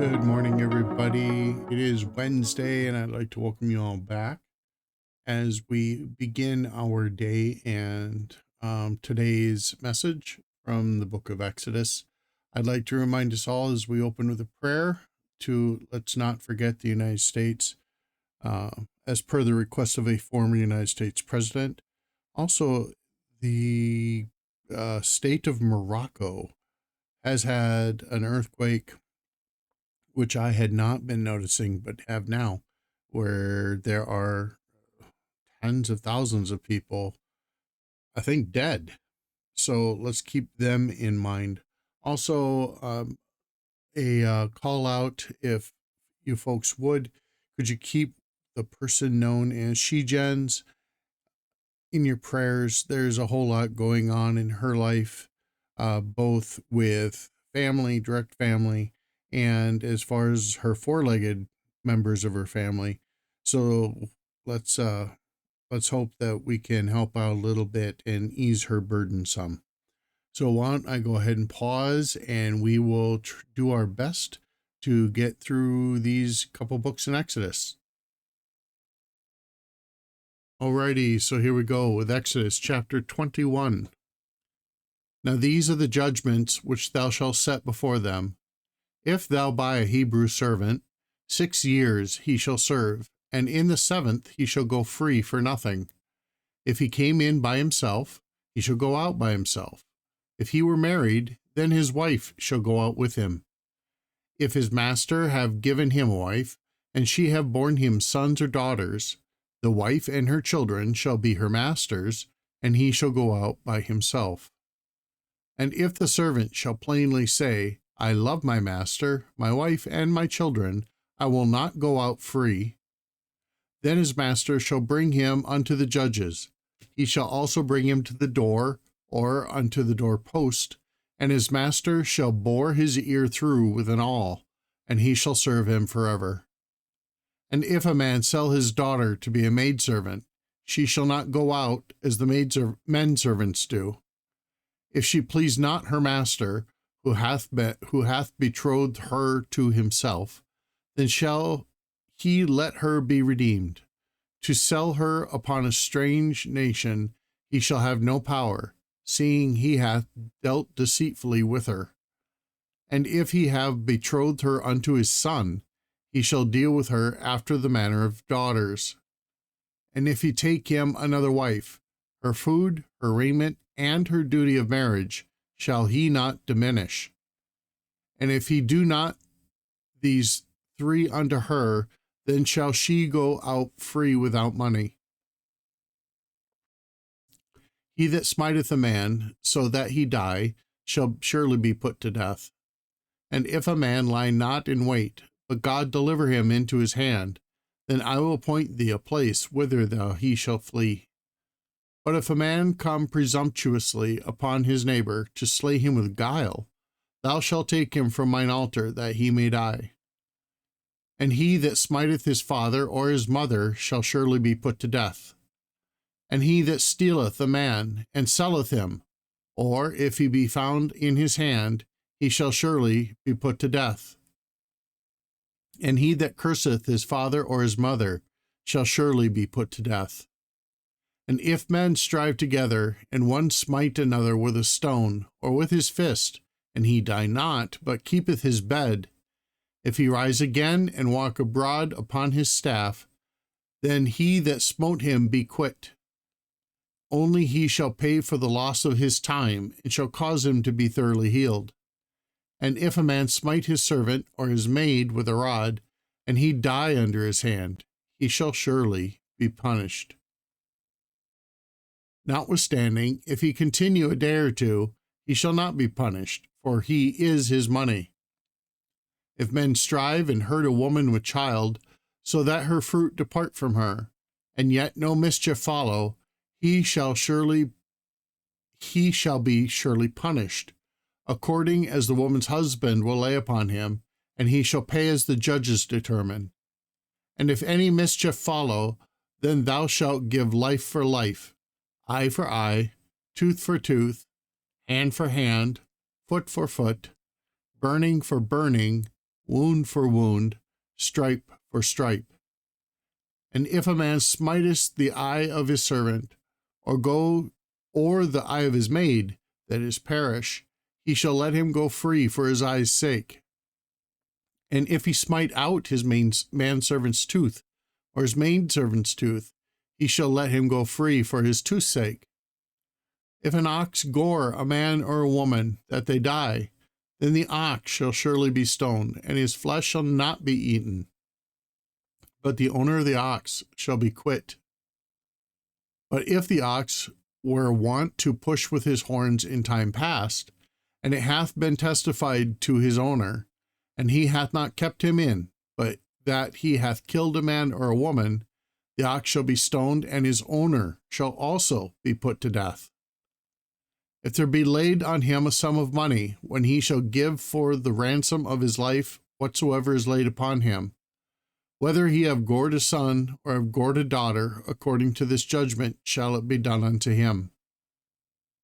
Good morning, everybody. It is Wednesday, and I'd like to welcome you all back as we begin our day and today's message from the book of Exodus. I'd like to remind us all as we open with a prayer to let's not forget the United States, as per the request of a former United States president. Also, the state of Morocco has had an earthquake which I had not been noticing, but have now, where there are tens of thousands of people, I think, dead. So let's keep them in mind. Also, a call out, if you folks would, could you keep the person known as She-Gens in your prayers? There's a whole lot going on in her life, both with family, direct family, and as far as her four-legged members of her family. So let's hope that we can help out a little bit and ease her burden some. So why don't I go ahead and pause, and we will do our best to get through these couple books in Exodus. Alrighty, so here we go with Exodus chapter 21. Now these are the judgments which thou shalt set before them. If thou buy a Hebrew servant, 6 years he shall serve, and in the 7th he shall go free for nothing. If he came in by himself, he shall go out by himself. If he were married, then his wife shall go out with him. If his master have given him a wife, and she have borne him sons or daughters, the wife and her children shall be her master's, and he shall go out by himself. And if the servant shall plainly say, I love my master, my wife, and my children, I will not go out free, then his master shall bring him unto the judges. He shall also bring him to the door, or unto the door post, and his master shall bore his ear through with an awl, and he shall serve him forever. And if a man sell his daughter to be a maidservant, she shall not go out as the men servants do. If she please not her master, who hath betrothed her to himself, then shall he let her be redeemed. To sell her upon a strange nation he shall have no power, seeing he hath dealt deceitfully with her. And if he have betrothed her unto his son, he shall deal with her after the manner of daughters. And if he take him another wife, her food, her raiment, and her duty of marriage shall he not diminish. And if he do not these 3 unto her, then shall she go out free without money. He that smiteth a man, so that he die, shall surely be put to death. And if a man lie not in wait, but God deliver him into his hand, then I will appoint thee a place whither he shall flee. But if a man come presumptuously upon his neighbor to slay him with guile, thou shalt take him from mine altar, that he may die. And he that smiteth his father or his mother shall surely be put to death. And he that stealeth a man and selleth him, or if he be found in his hand, he shall surely be put to death. And he that curseth his father or his mother shall surely be put to death. And if men strive together, and one smite another with a stone or with his fist, and he die not, but keepeth his bed, if he rise again and walk abroad upon his staff, then he that smote him be quit. Only he shall pay for the loss of his time, and shall cause him to be thoroughly healed. And if a man smite his servant or his maid with a rod, and he die under his hand, he shall surely be punished. Notwithstanding, if he continue a day or 2, he shall not be punished, for he is his money. If men strive and hurt a woman with child, so that her fruit depart from her, and yet no mischief follow, he shall be surely punished, according as the woman's husband will lay upon him, and he shall pay as the judges determine. And if any mischief follow, then thou shalt give life for life, eye for eye, tooth for tooth, hand for hand, foot for foot, burning for burning, wound for wound, stripe for stripe. And if a man smiteth the eye of his servant, or the eye of his maid, that is perish, he shall let him go free for his eye's sake. And if he smite out his manservant's tooth, or his maidservant's tooth, he shall let him go free for his tooth's sake. If an ox gore a man or a woman, that they die, then the ox shall surely be stoned, and his flesh shall not be eaten. But the owner of the ox shall be quit. But if the ox were wont to push with his horns in time past, and it hath been testified to his owner, and he hath not kept him in, but that he hath killed a man or a woman, the ox shall be stoned, and his owner shall also be put to death. If there be laid on him a sum of money, when he shall give for the ransom of his life whatsoever is laid upon him, whether he have gored a son or have gored a daughter, according to this judgment shall it be done unto him.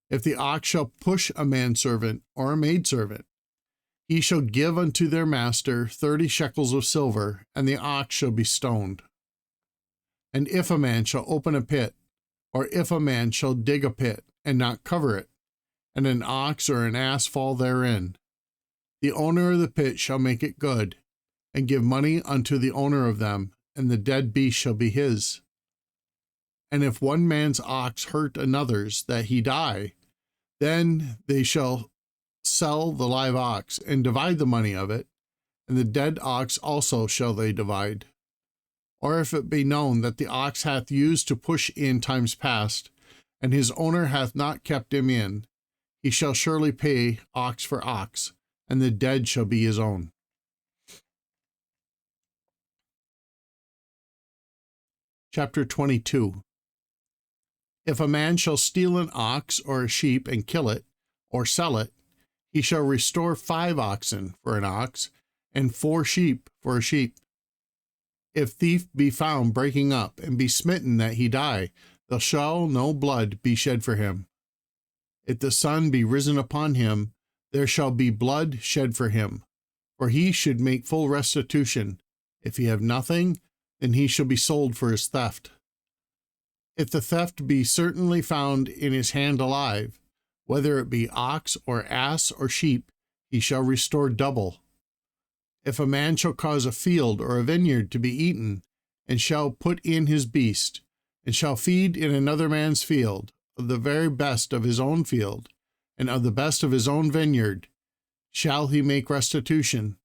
If the ox shall push a manservant or a maidservant, he shall give unto their master 30 shekels of silver, and the ox shall be stoned. And if a man shall open a pit, or if a man shall dig a pit, and not cover it, and an ox or an ass fall therein, the owner of the pit shall make it good, and give money unto the owner of them, and the dead beast shall be his. And if one man's ox hurt another's, that he die, then they shall sell the live ox, and divide the money of it, and the dead ox also shall they divide. Or if it be known that the ox hath used to push in times past, and his owner hath not kept him in, he shall surely pay ox for ox, and the dead shall be his own. Chapter 22. If a man shall steal an ox or a sheep and kill it, or sell it, he shall restore 5 oxen for an ox, and 4 sheep for a sheep. If thief be found breaking up, and be smitten that he die, there shall no blood be shed for him. If the sun be risen upon him, there shall be blood shed for him, for he should make full restitution. If he have nothing, then he shall be sold for his theft. If the theft be certainly found in his hand alive, whether it be ox or ass or sheep, he shall restore double. If a man shall cause a field or a vineyard to be eaten, and shall put in his beast, and shall feed in another man's field, of the very best of his own field, and of the best of his own vineyard, shall he make restitution.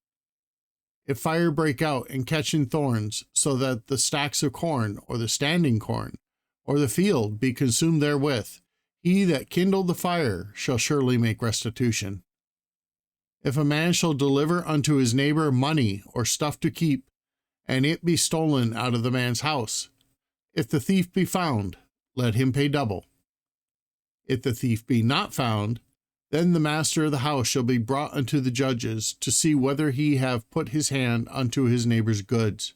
If fire break out and catch in thorns, so that the stacks of corn, or the standing corn, or the field be consumed therewith, he that kindled the fire shall surely make restitution. If a man shall deliver unto his neighbor money or stuff to keep, and it be stolen out of the man's house, if the thief be found, let him pay double. If the thief be not found, then the master of the house shall be brought unto the judges, to see whether he have put his hand unto his neighbor's goods.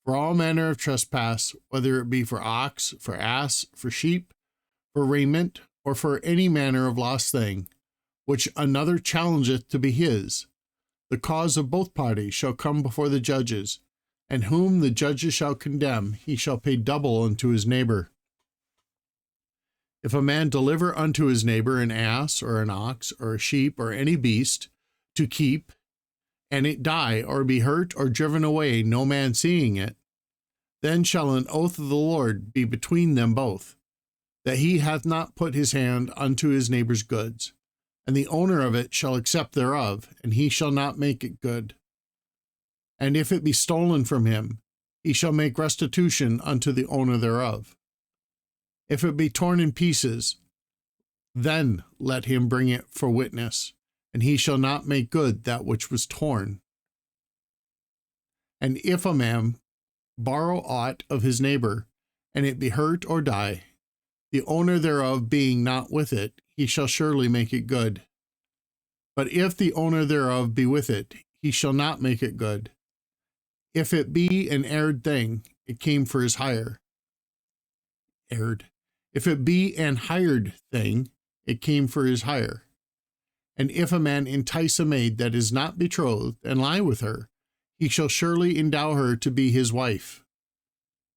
For all manner of trespass, whether it be for ox, for ass, for sheep, for raiment, or for any manner of lost thing, which another challengeth to be his, the cause of both parties shall come before the judges, and whom the judges shall condemn, he shall pay double unto his neighbor. If a man deliver unto his neighbor an ass, or an ox, or a sheep, or any beast, to keep, and it die, or be hurt, or driven away, no man seeing it, then shall an oath of the Lord be between them both, that he hath not put his hand unto his neighbor's goods, and the owner of it shall accept thereof, and he shall not make it good. And if it be stolen from him, he shall make restitution unto the owner thereof. If it be torn in pieces, then let him bring it for witness, and he shall not make good that which was torn. And if a man borrow aught of his neighbor, and it be hurt or die, the owner thereof being not with it, he shall surely make it good. But if the owner thereof be with it, he shall not make it good. If it be an erred thing, it came for his hire. If it be an hired thing, it came for his hire. And if a man entice a maid that is not betrothed, and lie with her, he shall surely endow her to be his wife.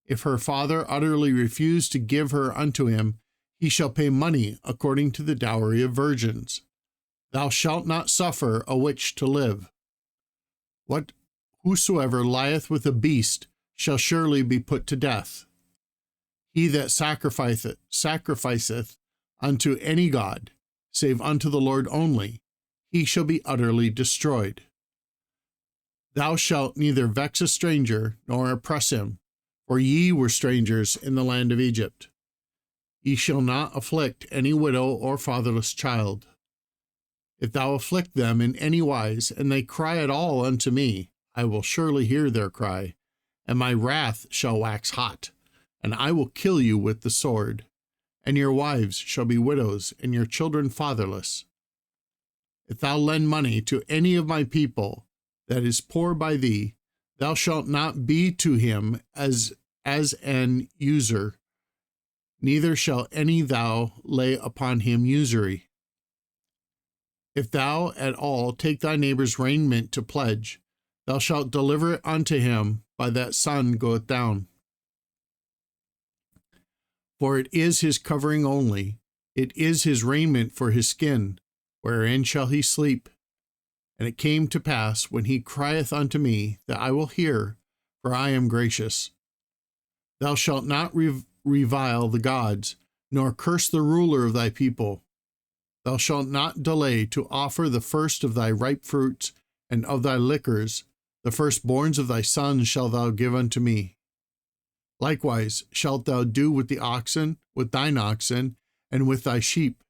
If her father utterly refuse to give her unto him, he shall pay money according to the dowry of virgins. Thou shalt not suffer a witch to live. Whosoever lieth with a beast shall surely be put to death. He that sacrificeth unto any god, save unto the Lord only, he shall be utterly destroyed. Thou shalt neither vex a stranger, nor oppress him, for ye were strangers in the land of Egypt. Ye shall not afflict any widow or fatherless child. If thou afflict them in any wise, and they cry at all unto me, I will surely hear their cry, and my wrath shall wax hot, and I will kill you with the sword, and your wives shall be widows, and your children fatherless. If thou lend money to any of my people that is poor by thee, thou shalt not be to him as an usurer, neither shall any thou lay upon him usury. If thou at all take thy neighbor's raiment to pledge, thou shalt deliver it unto him by that sun goeth down. For it is his covering only, it is his raiment for his skin, wherein shall he sleep? And it came to pass, when he crieth unto me, that I will hear, for I am gracious. Thou shalt not revile the gods, nor curse the ruler of thy people. Thou shalt not delay to offer the first of thy ripe fruits, and of thy liquors, the firstborns of thy sons shalt thou give unto me. Likewise shalt thou do with the oxen, with thine oxen, and with thy sheep.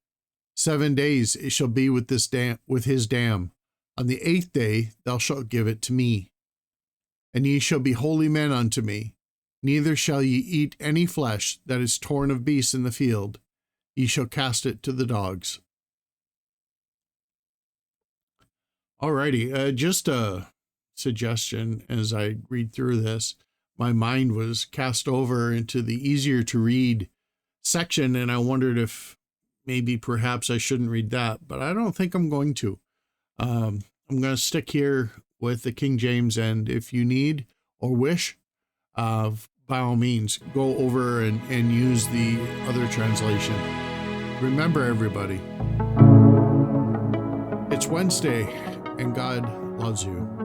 7 days it shall be with his dam. On the 8th day thou shalt give it to me. And ye shall be holy men unto me. Neither shall ye eat any flesh that is torn of beasts in the field. Ye shall cast it to the dogs. Alrighty, just a suggestion as I read through this. My mind was cast over into the easier to read section, and I wondered if maybe perhaps I shouldn't read that, but I don't think I'm going to. I'm going to stick here with the King James, and if you need or wish, by all means, go over and use the other translation. Remember, everybody, it's Wednesday, and God loves you.